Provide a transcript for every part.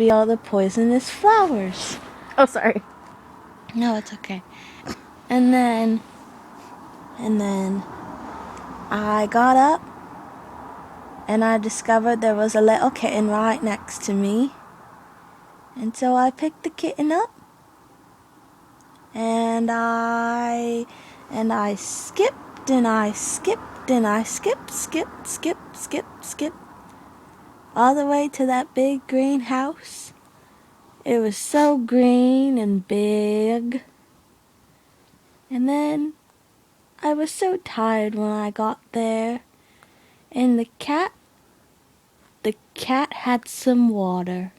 be all the poisonous flowers. Oh, sorry. No, it's okay. And then I got up and I discovered there was a little kitten right next to me. And so I picked the kitten up and I skipped and I skipped and I skipped all the way to that big green house. It was so green and big. And then I was so tired when I got there. And the cat had some water.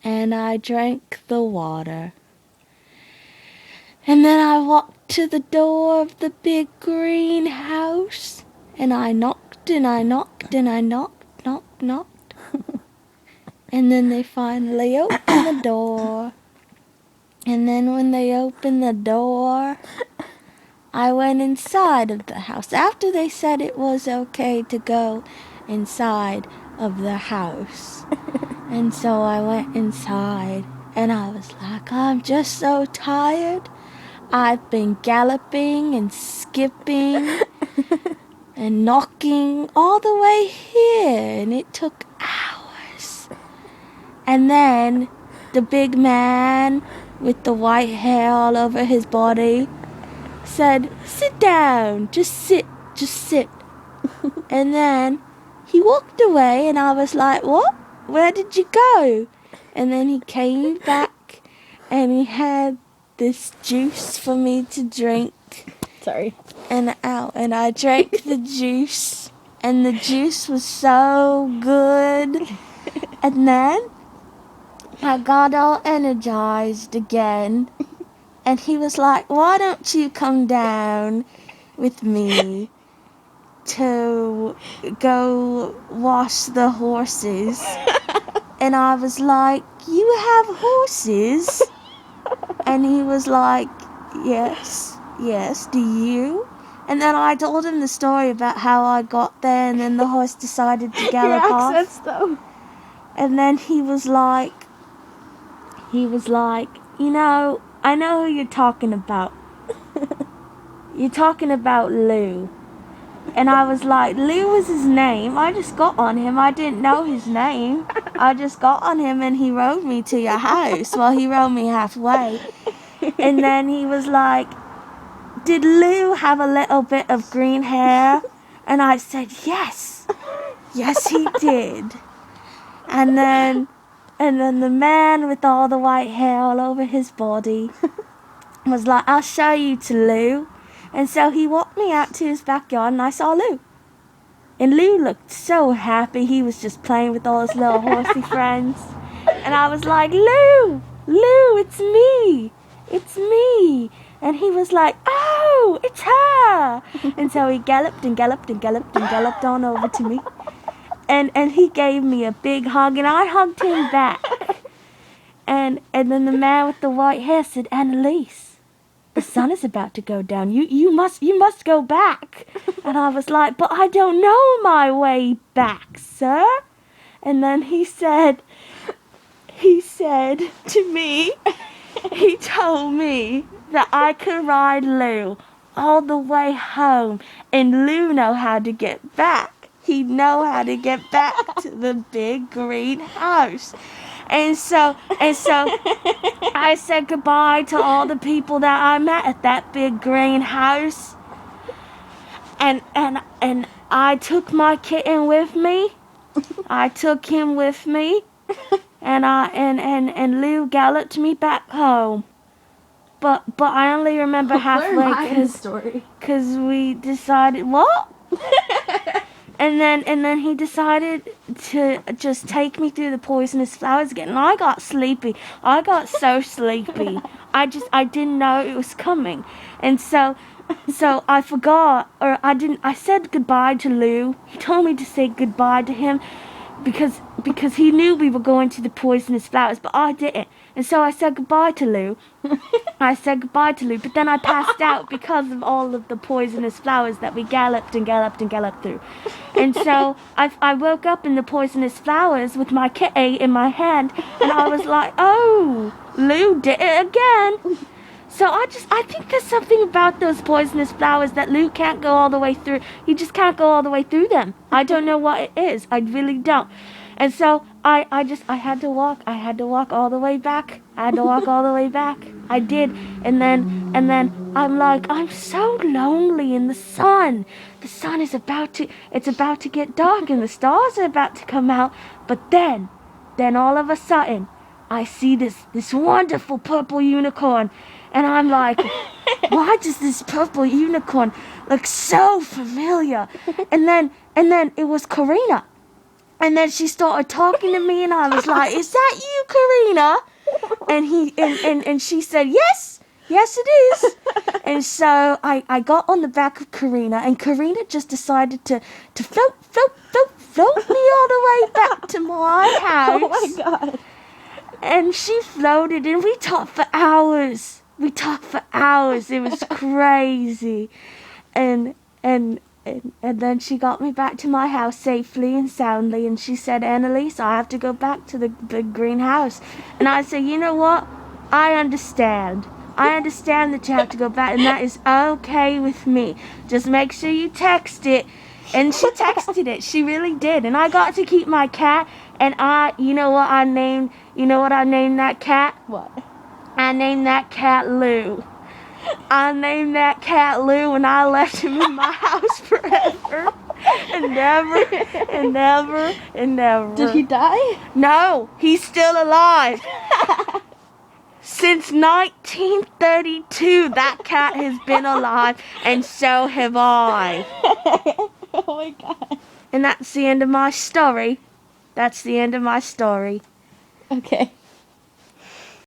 And I drank the water. And then I walked to the door of the big green house. And I knocked and I knocked and I knocked. And then they finally opened the door. And then when they opened the door, I went inside of the house. After they said it was okay to go inside of the house. And so I went inside. And I was like, I'm just so tired. I've been galloping and skipping and knocking all the way here. And it took hours. And then the big man with the white hair all over his body said, sit down, just sit. And then he walked away and I was like, what? Where did you go? And then he came back and he had this juice for me to drink. Sorry. And I drank the juice and the juice was so good. And then I got all energized again. And he was like, why don't you come down with me to go wash the horses? And I was like, you have horses? And he was like, yes, do you? And then I told him the story about how I got there and then the horse decided to gallop off. Your accents, though. And then he was like, you know, I know who you're talking about. You're talking about Lou. And I was like, Lou was his name. I just got on him. I didn't know his name. I just got on him and he rode me to your house. Well, he rode me halfway. And then he was like, did Lou have a little bit of green hair? And I said, yes. Yes, he did. And then the man with all the white hair all over his body was like, I'll show you to Lou. And so he walked me out to his backyard and I saw Lou. And Lou looked so happy. He was just playing with all his little horsey friends. And I was like, Lou, it's me. And he was like, oh, it's her. And so he galloped on over to me. And he gave me a big hug and I hugged him back. And then the man with the white hair said, Annelise, the sun is about to go down. You must go back. And I was like, but I don't know my way back, sir. And then he said to me, he told me that I could ride Lou all the way home and Lou know how to get back. He'd know how to get back to the big green house. And so I said goodbye to all the people that I met at that big green house. And I took my kitten with me. I took him with me. And Lou galloped me back home. But I only remember halfway because we decided what? And then he decided to just take me through the poisonous flowers again. And I got sleepy. I got so sleepy. I didn't know it was coming. And so I forgot, or I said goodbye to Lou. He told me to say goodbye to him. because he knew we were going to the poisonous flowers, but I didn't. And so I said goodbye to Lou. But then I passed out because of all of the poisonous flowers that we galloped through. And so I woke up in the poisonous flowers with my kitty in my hand, and I was like, oh, Lou did it again. So I think there's something about those poisonous flowers that Lou can't go all the way through. He just can't go all the way through them. I don't know what it is. I really don't. And so I had to walk. I had to walk all the way back. I did. And then I'm like, I'm so lonely in the sun. The sun is about to get dark and the stars are about to come out. But then all of a sudden, I see this wonderful purple unicorn. And I'm like, why does this purple unicorn look so familiar? And then it was Karina. And then she started talking to me, and I was like, is that you, Karina? And she said, yes, it is. And so I got on the back of Karina, and Karina just decided to float me all the way back to my house. Oh my God. And she floated, and we talked for hours. It was crazy. And then she got me back to my house safely and soundly, and she said, Annelise, I have to go back to the big green house. And I said, you know what? I understand that you have to go back, and that is okay with me. Just make sure you text it. And she texted it. She really did. And I got to keep my cat, and you know what I named that cat? What? I named that cat Lou. And I left him in my house forever. And never. Did he die? No, he's still alive. Since 1932, that cat has been alive, and so have I. Oh my God. And that's the end of my story. Okay.